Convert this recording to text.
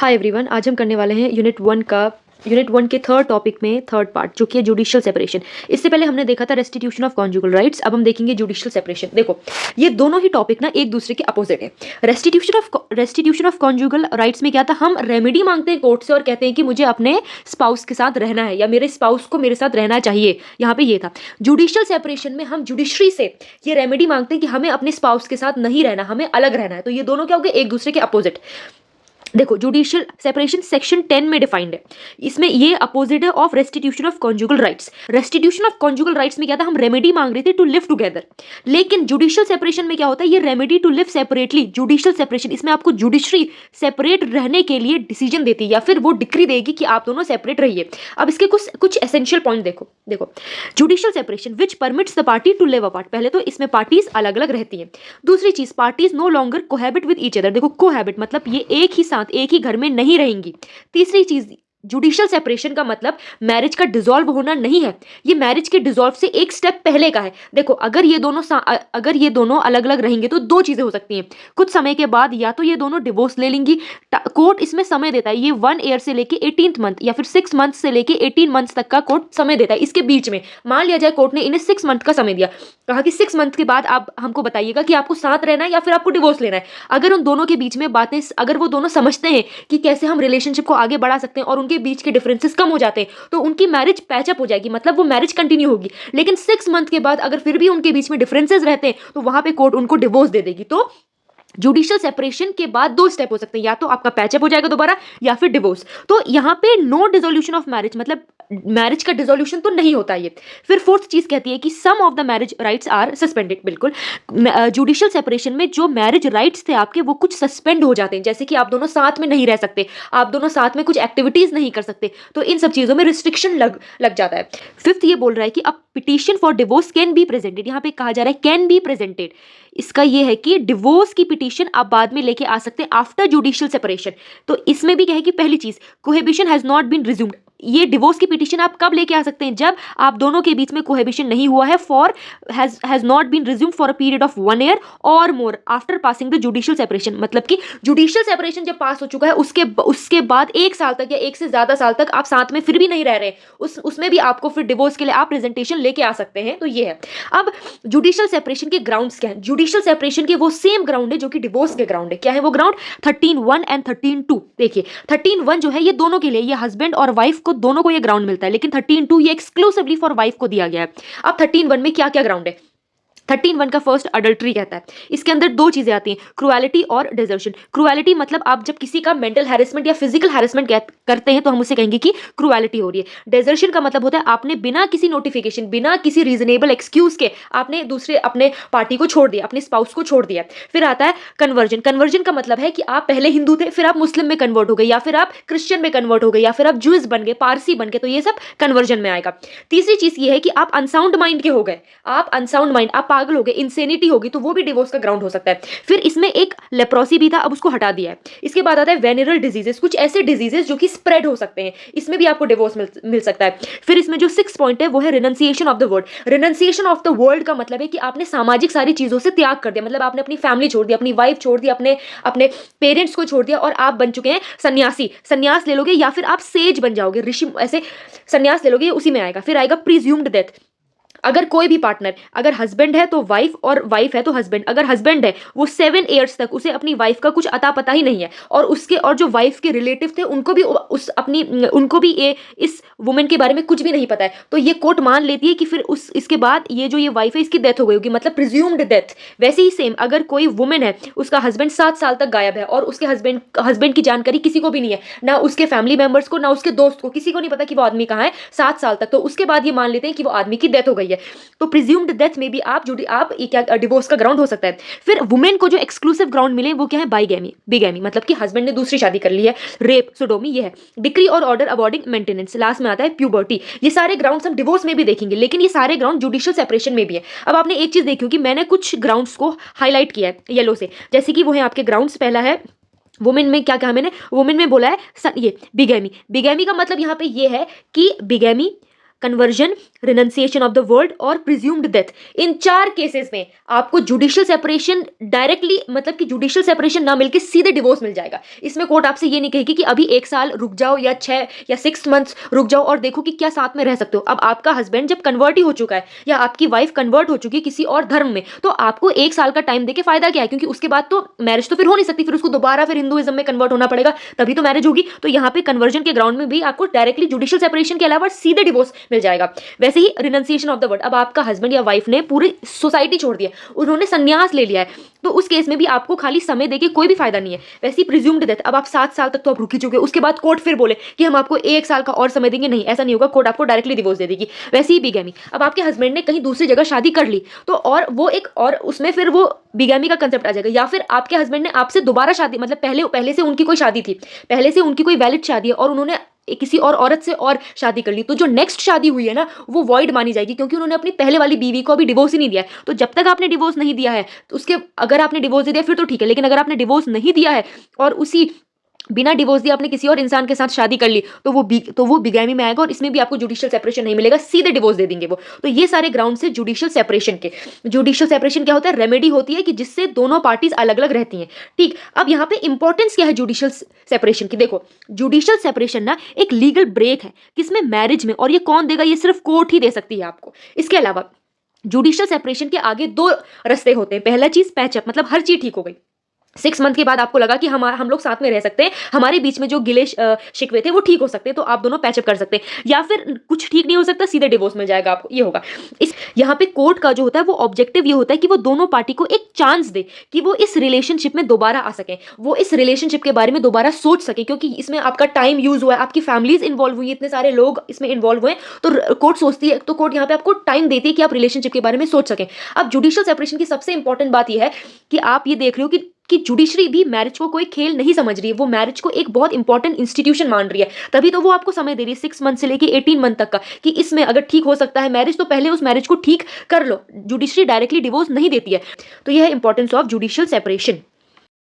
Hi everyone, आज हम करने वाले हैं यूनिट 1 के थर्ड टॉपिक में थर्ड पार्ट, जो कि है जुडिशियल सेपरेशन। इससे पहले हमने देखा था रेस्टिट्यूशन ऑफ कॉन्जुगल राइट्स। अब हम देखेंगे जुडिशियल सेपरेशन। देखो, ये दोनों ही टॉपिक ना एक दूसरे के अपोजिट है। रेस्टिट्यूशन ऑफ कॉन्जुगल राइट्स में क्या था, हम रेमेडी मांगते हैं कोर्ट से और कहते हैं कि मुझे अपने स्पाउस के साथ रहना है या मेरे स्पाउस को मेरे साथ रहना चाहिए। यहाँ पे ये था। जुडिशियल सेपरेशन में हम जुडिशरी से ये रेमेडी मांगते हैं कि हमें अपने स्पाउस के साथ नहीं रहना, हमें अलग रहना है। तो ये दोनों क्या हो गए, एक दूसरे के अपोजिट। देखो, जुडिशियल सेपरेशन सेक्शन 10 में डिफाइंड है। इसमें ये अपोजिट है of restitution of conjugal rights. Restitution of conjugal rights में क्या था, हम रेमेडी मांग रहे थे टू लिव टुगेदर। लेकिन जुडिशियल सेपरेशन में क्या होता है, ये remedy to live separately. Judicial separation, इसमें आपको जुडिशरी सेपरेट रहने के लिए डिसीजन देती है या फिर वो डिक्री देगी कि आप दोनों सेपरेट रहिए। अब इसके कुछ एसेंशियल पॉइंट देखो judicial separation which permits the party to live apart. पहले तो इसमें पार्टीज अलग अलग रहती हैं। दूसरी चीज, parties no longer cohabit with each other. देखो, कोहैबिट मतलब ये एक ही घर में नहीं रहेंगी। तीसरी चीज, जुडिशियल सेपरेशन का मतलब मैरिज का डिसॉल्व होना नहीं है, ये मैरिज के डिसॉल्व से एक स्टेप पहले का है। देखो, अगर ये दोनों अलग अलग रहेंगे तो दो चीजें हो सकती हैं। कुछ समय के बाद या तो ये दोनों डिवोर्स ले लेंगी। कोर्ट इसमें समय देता है, ये 1 ईयर से लेके 18th मंथ या फिर 6 मंथ से लेके 18 मंथ तक का कोर्ट समय देता है। इसके बीच में मान लिया जाए कोर्ट ने इन्हें 6 मंथ का समय दिया, कहा कि 6 मंथ के बाद आप हमको बताइएगा कि आपको साथ रहना है या फिर आपको डिवोर्स लेना है। अगर उन दोनों के बीच में बातें, अगर वो दोनों समझते हैं कि कैसे हम रिलेशनशिप को आगे बढ़ा सकते हैं और उनके बीच के डिफरेंसेस कम हो जाते हैं, तो उनकी मैरिज पैचअप हो जाएगी, मतलब वो मैरिज कंटिन्यू होगी। लेकिन 6 मंथ के बाद अगर फिर भी उनके बीच में डिफरेंसेस रहते हैं तो वहां पे कोर्ट उनको डिवोर्स दे देगी। तो जुडिशियल सेपरेशन के बाद दो स्टेप हो सकते हैं, या तो आपका पैचअप हो जाएगा दोबारा या फिर डिवोर्स। तो यहाँ पे नो डिसोल्यूशन ऑफ मैरिज, मतलब मैरिज का डिसोल्यूशन तो नहीं होता ये। फिर फोर्थ चीज कहती है कि some of the marriage rights are suspended. बिल्कुल, जुडिशियल सेपरेशन में जो मैरिज राइट्स थे आपके, वो कुछ सस्पेंड हो जाते हैं। जैसे कि आप दोनों साथ में नहीं रह सकते, आप दोनों साथ में कुछ एक्टिविटीज नहीं कर सकते, तो इन सब चीजों में रिस्ट्रिक्शन लग जाता है। फिफ्थ ये बोल रहा है कि a petition for divorce can be presented. यहाँ पे कहा जा रहा है कैन बी प्रेजेंटेड। इसका ये है कि डिवोर्स की पिटीशन आप बाद में लेके आ सकते हैं आफ्टर जुडिशियल सेपरेशन। तो इसमें भी क्या है कि पहली चीज, कोहेबिशन हैज नॉट बीन रिज्यूम्ड। ये डिवोर्स की पिटीशन आप कब लेके आ सकते हैं, जब आप दोनों के बीच में कोहेबिशन नहीं हुआ है, for has not been resumed for a period of 1 year और more after passing the judicial separation. मतलब कि जुडिशियल सेपरेशन जब पास हो चुका है उसके बाद 1 साल तक या 1 से ज्यादा साल तक आप साथ में फिर भी नहीं रह रहे, उसमें भी आपको फिर डिवोर्स के लिए आप प्रेजेंटेशन लेके आ सकते हैं। तो ये है। अब जुडिशियल सेपरेशन के ग्राउंड्स क्या है। जुडिशियल सेपरेशन के वो सेम ग्राउंड है जो कि डिवोर्स के ग्राउंड है। क्या है वो ग्राउंड? 13(1) एंड 13(2). देखिए, 13(1) जो है ये दोनों के लिए, ये हस्बैंड और वाइफ को दोनों को ये ग्राउंड मिलता है, लेकिन 13(2) ये एक्सक्लूसिवली फॉर वाइफ को दिया गया है। अब 13(1) में क्या क्या ग्राउंड है? 13(1) का फर्स्ट अडल्ट्री कहता है। इसके अंदर दो चीजें आती हैं, क्रुएलिटी और डिजर्शन। क्रुएलिटी मतलब आप जब किसी का मेंटल हैरेसमेंट या फिजिकल हैरेसमेंट करते हैं तो हम उसे कहेंगे कि क्रुएलिटी हो रही है। डिजर्शन का मतलब होता है आपने बिना किसी नोटिफिकेशन, बिना किसी रीजनेबल एक्सक्यूज के आपने दूसरे अपने पार्टी को छोड़ दिया, अपने स्पाउस को छोड़ दिया। फिर आता है कन्वर्जन। कन्वर्जन का मतलब है कि आप पहले हिंदू थे, फिर आप मुस्लिम में कन्वर्ट हो गए, या फिर आप क्रिश्चियन में कन्वर्ट हो गए, या फिर आप ज्यूज बन गए, पारसी बन गए, तो ये सब कन्वर्जन में आएगा। तीसरी चीज ये है कि आप अनसाउंड माइंड के हो गए, आप अनसाउंड माइंड, आप पागल हो गए, इंसेनिटी होगी, तो वो भी डिवोर्स का ग्राउंड हो सकता है। फिर इसमें एक लेप्रोसी भी था, अब उसको हटा दिया है। इसके बाद आता है वेनरल डिजीजेस, कुछ ऐसे डिजीजेस जो कि स्प्रेड हो सकते हैं, इसमें भी आपको डिवोर्स मिल सकता है। फिर इसमें जो 6th पॉइंट है वो है renunciation of the word. Renunciation of the world का मतलब है कि आपने सामाजिक सारी चीजों से त्याग कर दिया, मतलब आपने अपनी फैमिली छोड़ दी, अपनी वाइफ छोड़ दी, अपने पेरेंट्स को छोड़ दिया और आप बन चुके हैं सन्यासी। सन्यास ले लोगे या फिर आप सेज बन जाओगे, ऋषि, ऐसे सन्यास ले लोगे, उसी में आएगा। फिर आएगा प्रिज्यूम्ड डेथ। अगर कोई भी पार्टनर, अगर हस्बैंड है तो वाइफ और वाइफ है तो हस्बैंड, अगर हस्बैंड है वो 7 ईयर्स तक उसे अपनी वाइफ का कुछ अता पता ही नहीं है, और जो वाइफ के रिलेटिव थे उनको भी ये इस वुमेन के बारे में कुछ भी नहीं पता है, तो ये कोर्ट मान लेती है कि फिर इसके बाद ये जो ये वाइफ है इसकी डेथ हो गई होगी, मतलब प्रिज्यूम्ड डेथ। वैसे ही सेम, अगर कोई वुमेन है, उसका हस्बैंड 7 साल तक गायब है और उसके हस्बैंड की जानकारी किसी को भी नहीं है, ना उसके फैमिली मेंबर्स को, ना उसके दोस्त को, किसी को नहीं पता कि वो आदमी कहाँ है 7 साल तक, तो उसके बाद ये मान लेते हैं कि वो आदमी की डेथ हो गई है। तो प्रिज्यूम्ड डेथ में भी आप क्या डिवोर्स का ग्राउंड हो सकता है। फिर वुमेन को जो एक्सक्लूसिव ग्राउंड मिले वो क्या है? बिगैमी, मतलब कि हस्बैंड ने दूसरी शादी कर ली है, रेप, सोडोमी, ये है। डिक्री और ऑर्डर अबॉर्डिंग मेंटेनेंस। लास्ट में आता है प्यूबर्टी। ये सारे ग्राउंड्स हम डिवोर्स में भी देखेंगे, लेकिन ये सारे ग्राउंड जुडिशियल सेपरेशन में भी है। अब आपने एक चीज देखी होगी, मैंने कुछ ग्राउंड्स को हाईलाइट किया है येलो से, जैसे कि वो है आपके ग्राउंड्स। पहला है वुमेन में, क्या कहा मैंने? वुमेन में बोला है ये बिगैमी। बिगैमी का मतलब यहाँ पे ये है कि bigamy conversion, renunciation of the world और प्रिज्यूम्ड डेथ, इन 4 केसेस में आपको जुडिशियल सेपरेशन डायरेक्टली, मतलब कि जुडिशियल सेपरेशन ना मिलके सीधे डिवोर्स मिल जाएगा। इसमें कोर्ट आपसे ये नहीं कहेगी कि अभी 1 साल रुक जाओ या 6 या 6 मंथ्स रुक जाओ और देखो कि क्या साथ में रह सकते हो। अब आपका हस्बैंड जब कन्वर्ट ही हो चुका है या आपकी वाइफ कन्वर्ट हो चुकी है किसी और धर्म में, तो आपको 1 साल का टाइम देके फायदा क्या है, क्योंकि उसके बाद तो मैरिज तो फिर हो नहीं सकती, फिर उसको दोबारा फिर हिंदुइज्म में कन्वर्ट होना पड़ेगा, तभी तो मैरिज होगी। तो यहाँ पे कन्वर्जन के ग्राउंड में भी आपको डायरेक्टली जुडिशियल सेपरेशन के अलावा सीधे डिवोर्स मिल जाएगा। वैसे ही रिनंसिएशन ऑफ द वर्ड, अब आपका हस्बैंड या वाइफ ने पूरी सोसाइटी छोड़ दिया, उन्होंने संन्यास ले लिया है, तो उस केस में भी आपको खाली समय देके कोई भी फायदा नहीं है। वैसे ही प्रिज्यूम्ड डेथ, अब आप 7 साल तक तो आप रुक ही चुके हो, उसके बाद कोर्ट फिर बोले कि हम आपको 1 साल का और समय देंगे, नहीं ऐसा नहीं होगा, कोर्ट आपको डायरेक्टली डिवोर्स दे देगी। वैसे ही बिगैमी, अब आपके हस्बैंड ने कहीं दूसरी जगह शादी कर ली, तो और वो एक और उसमें फिर वो बिगैमी का कंसेप्ट आ जाएगा। या फिर आपके हस्बैंड ने आपसे दोबारा शादी, मतलब पहले से उनकी कोई शादी थी, पहले से उनकी कोई वैलिड शादी है और उन्होंने किसी और औरत से और शादी कर ली, तो जो नेक्स्ट शादी हुई है ना वो वॉइड मानी जाएगी, क्योंकि उन्होंने अपनी पहले वाली बीवी को अभी डिवोर्स ही नहीं दिया है। तो जब तक आपने डिवोर्स नहीं दिया है, तो उसके अगर आपने डिवोर्स दे दिया फिर तो ठीक है, लेकिन अगर आपने डिवोर्स नहीं दिया है और उसी बिना डिवोर्स दिए आपने किसी और इंसान के साथ शादी कर ली, तो वो बिगैमी में आएगा और इसमें भी आपको जुडिशियल सेपरेशन नहीं मिलेगा, सीधे डिवोर्स दे देंगे वो। तो ये सारे ग्राउंड से जुडिशियल सेपरेशन के। जुडिशियल सेपरेशन क्या होता है, रेमेडी होती है कि जिससे दोनों पार्टीज अलग अलग रहती हैं। ठीक, अब यहाँ पे इंपॉर्टेंस क्या है जुडिशियल सेपरेशन की, देखो जुडिशियल सेपरेशन ना एक लीगल ब्रेक है किसमें, मैरिज में, और ये कौन देगा, ये सिर्फ कोर्ट ही दे सकती है आपको। इसके अलावा जुडिशियल सेपरेशन के आगे 2 रास्ते होते हैं। पहला चीज पैचअप, मतलब हर चीज ठीक हो गई, 6 मंथ के बाद आपको लगा कि हम लोग साथ में रह सकते हैं, हमारे बीच में जो गिले शिकवे थे वो ठीक हो सकते हैं, तो आप दोनों पैचअप कर सकते हैं। या फिर कुछ ठीक नहीं हो सकता, सीधे डिवोर्स मिल जाएगा आपको, ये होगा। इस यहाँ पे कोर्ट का जो होता है वो ऑब्जेक्टिव ये होता है कि वो दोनों पार्टी को एक चांस दे कि वो इस रिलेशनशिप में दोबारा आ सकें, वो इस रिलेशनशिप के बारे में दोबारा सोच सकें, क्योंकि इसमें आपका टाइम यूज हुआ है, आपकी फैमिलीज इन्वॉल्व हुई, इतने सारे लोग इसमें इन्वॉल्व हुए, तो कोर्ट सोचती है, तो कोर्ट यहाँ पे आपको टाइम देती है कि आप रिलेशनशिप के बारे में सोच सकें। अब जुडिशियल सेपरेशन की सबसे इंपॉर्टेंट बात यह है कि आप ये देख रहे हो कि जुडिशरी भी मैरिज को कोई खेल नहीं समझ रही है, वो मैरिज को एक बहुत इंपॉर्टेंट इंस्टीट्यूशन मान रही है, तभी तो वो आपको समय दे रही है 6 मंथ से लेके 18 मंथ तक का, कि इसमें अगर ठीक हो सकता है मैरिज तो पहले उस मैरिज को ठीक कर लो। जुडिशरी डायरेक्टली डिवोर्स नहीं देती है। तो यह है इंपॉर्टेंस ऑफ जुडिशियल सेपरेशन।